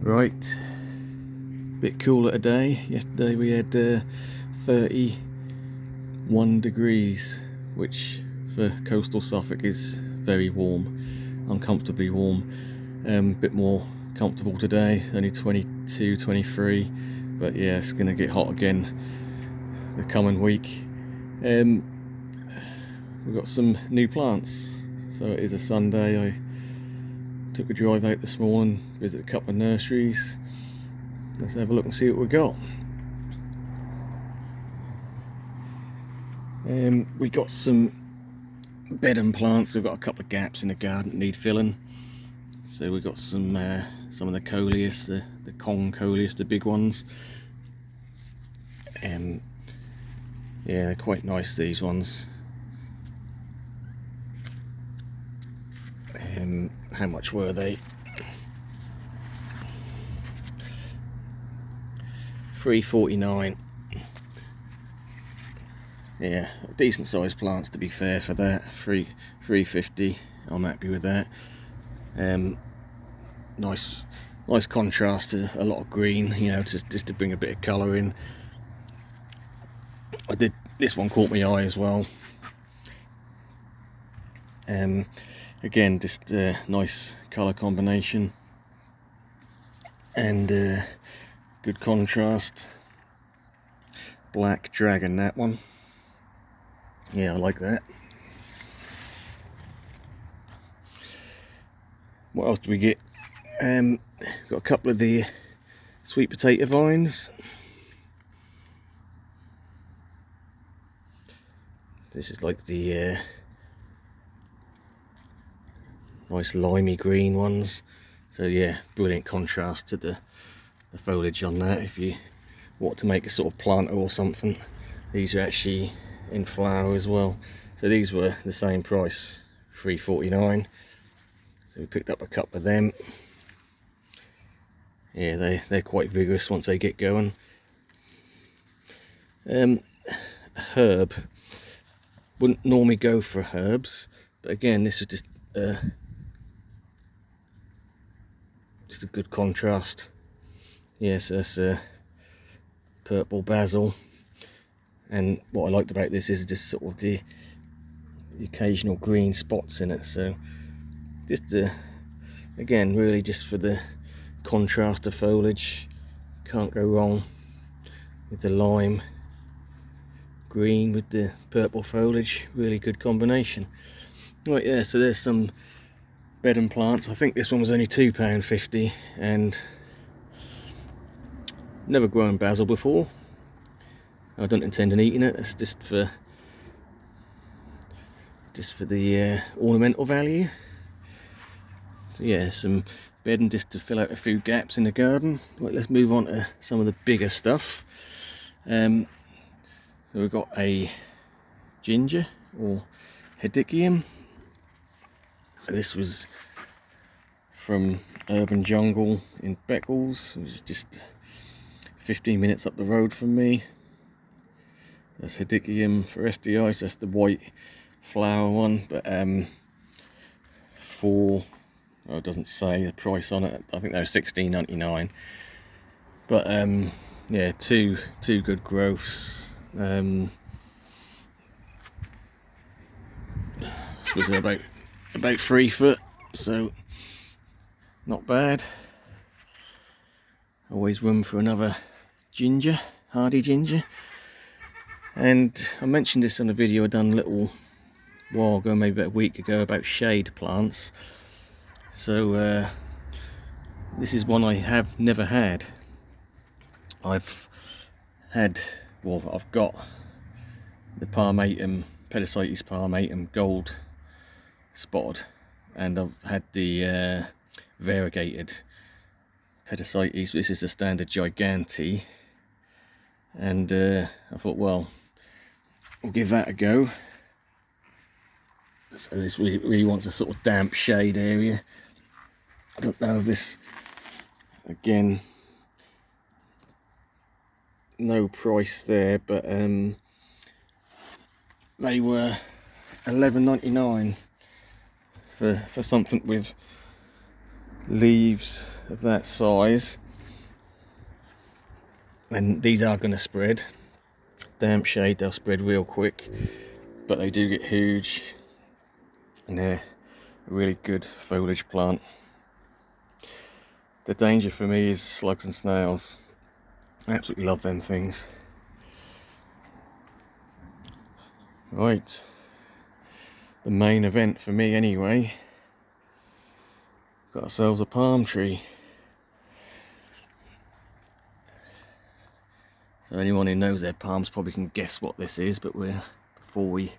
Right, bit cooler today. Yesterday we had 31 degrees, which for coastal Suffolk is very warm, uncomfortably warm. Bit more comfortable today, only 22, 23, but yeah, it's gonna get hot again the coming week. We've got some new plants, so it is a Sunday. I took a drive out this morning, visited a couple of nurseries. Let's have a look and see what we got. We got some bedding plants. We've got a couple of gaps in the garden that need filling. So we've got some of the coleus, the Kong coleus, the big ones. Yeah, they're quite nice, these ones. How much were they? $3.49. Yeah, decent sized plants to be fair for that. $3.50. I'm happy with that. Nice contrast to a lot of green, you know, just to bring a bit of colour in. This one caught my eye as well. Again, just a nice colour combination and good contrast. Black dragon, that one. Yeah, I like that. What else do we get? Got a couple of the sweet potato vines. This is like the nice limey green ones. So yeah, brilliant contrast to the foliage on that. If you want to make a sort of planter or something, these are actually in flower as well. So these were the same price, $3.49. So we picked up a couple of them. Yeah, they're quite vigorous once they get going. Herb, wouldn't normally go for herbs, but again, this is just a good contrast. Yes, that's purple basil, and what I liked about this is just sort of the occasional green spots in it. So just again, really just for the contrast of foliage, can't go wrong with the lime green with the purple foliage. Really good combination. Right, yeah, so there's some bedding plants. I think this one was only £2.50, and never grown basil before. I don't intend on eating it. It's just for the ornamental value. So yeah, some bedding just to fill out a few gaps in the garden. Right, let's move on to some of the bigger stuff. So we've got a ginger or hedychium. So this was from Urban Jungle in Beccles, which is just 15 minutes up the road from me. That's hedychium forrestii, so that's the white flower one, but it doesn't say the price on it. I think they're $16.99. But yeah, two good growths. This was about 3 foot, so not bad. Always room for another ginger, hardy ginger. And I mentioned this on a video I done a little while ago, maybe about a week ago, about shade plants. So this is one I have never had. I've got the Parmatum, Pedicites Parmatum gold spotted, and I've had the variegated Pedicites. This is the standard Gigante, and I thought, well, we'll give that a go. So this really wants a sort of damp shade area. I don't know if this, again, no price there, but they were $11.99 for something with leaves of that size, and these are going to spread. Damp shade, they'll spread real quick, but they do get huge, and they're a really good foliage plant. The danger for me is slugs and snails. I absolutely love them things. Right, the main event for me anyway. Got ourselves a palm tree. So anyone who knows their palms probably can guess what this is, but before we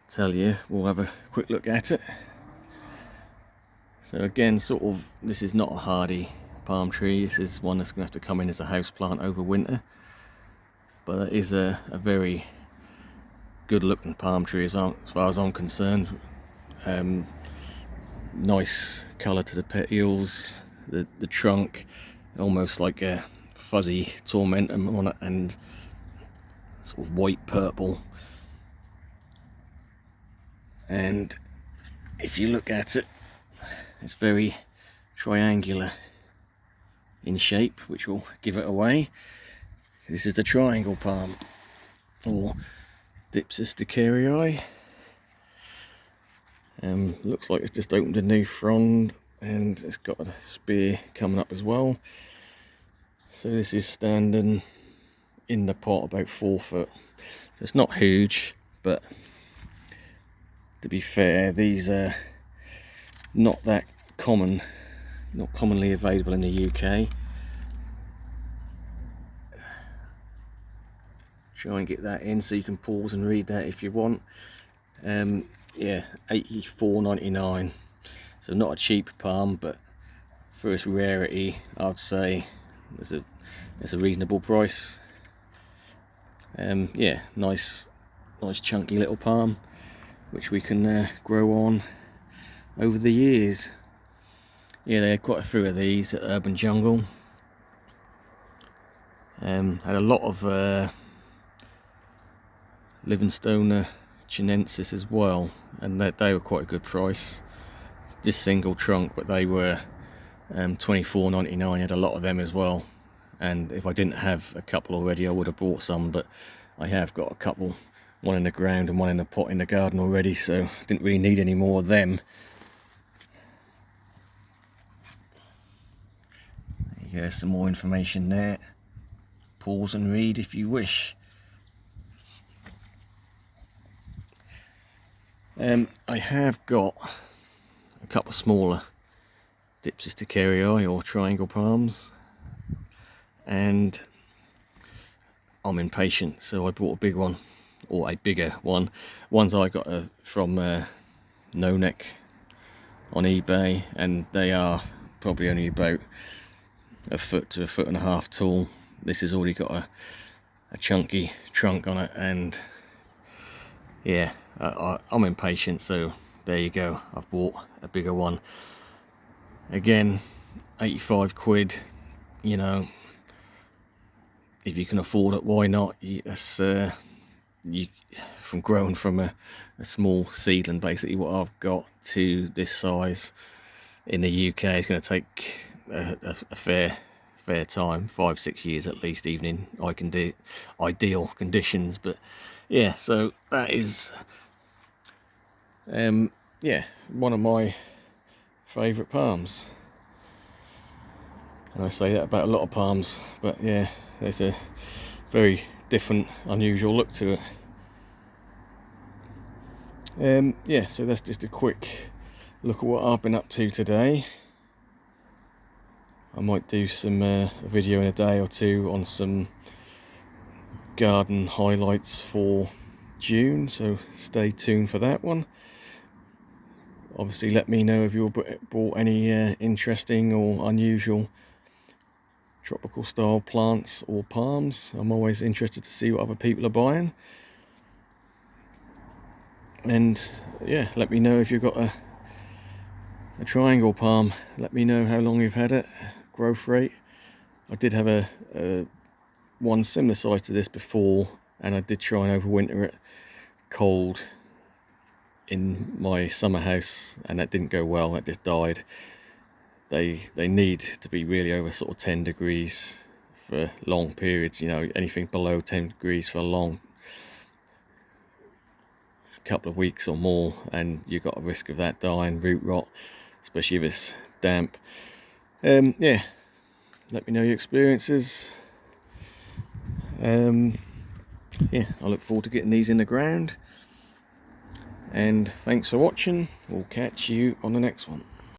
tell you, we'll have a quick look at it. So again, sort of, this is not a hardy palm tree. This is one that's going to have to come in as a house plant over winter, but it is a very good looking palm tree as far as I'm concerned. Nice colour to the petioles, the trunk, almost like a fuzzy tormentum on it, and sort of white purple. And if you look at it, it's very triangular in shape, which will give it away. This is the triangle palm, or Dipsisticarii. Looks like it's just opened a new frond, and it's got a spear coming up as well. So this is standing in the pot about 4 foot. So it's not huge, but to be fair, these are not that common, not commonly available in the UK. Try and get that in so you can pause and read that if you want. Yeah, $84.99. So not a cheap palm, but for its rarity, I'd say it's a reasonable price. Yeah, nice chunky little palm, which we can grow on over the years. Yeah, they had quite a few of these at Urban Jungle. Had a lot of Livingstone chinensis as well, and they were quite a good price. Just single trunk, but they were $24.99. Had a lot of them as well, and if I didn't have a couple already, I would have bought some, but I have got a couple, one in the ground and one in the pot in the garden already, so didn't really need any more of them. There you go, some more information there. Pause and read if you wish. I have got a couple smaller Dipsisticarii, or triangle palms, and I'm impatient, so I bought a big one, or a bigger one. Ones I got from No Neck on eBay, and they are probably only about 1 foot to 1.5 foot tall. This has already got a chunky trunk on it, and yeah, I'm impatient, so there you go, I've bought a bigger one. Again, 85 quid, you know, if you can afford it, why not? That's from growing from a small seedling, basically what I've got, to this size in the UK is going to take a fair time, 5-6 years at least, even in ideal conditions. But yeah, so that is yeah, one of my favourite palms, and I say that about a lot of palms, but yeah, there's a very different, unusual look to it. Yeah, so that's just a quick look at what I've been up to today. I might do some video in a day or two on some garden highlights for June, so stay tuned for that one. Obviously, let me know if you've bought any interesting or unusual tropical style plants or palms. I'm always interested to see what other people are buying. And yeah, let me know if you've got a triangle palm. Let me know how long you've had it, growth rate. I did have a one similar size to this before, and I did try and overwinter it cold in my summer house, and that didn't go well. It just died. they need to be really over sort of 10 degrees for long periods. You know, anything below 10 degrees for a long couple of weeks or more, and you've got a risk of that dying, root rot, especially if it's damp. Yeah, let me know your experiences. Yeah, I look forward to getting these in the ground, and thanks for watching. We'll catch you on the next one.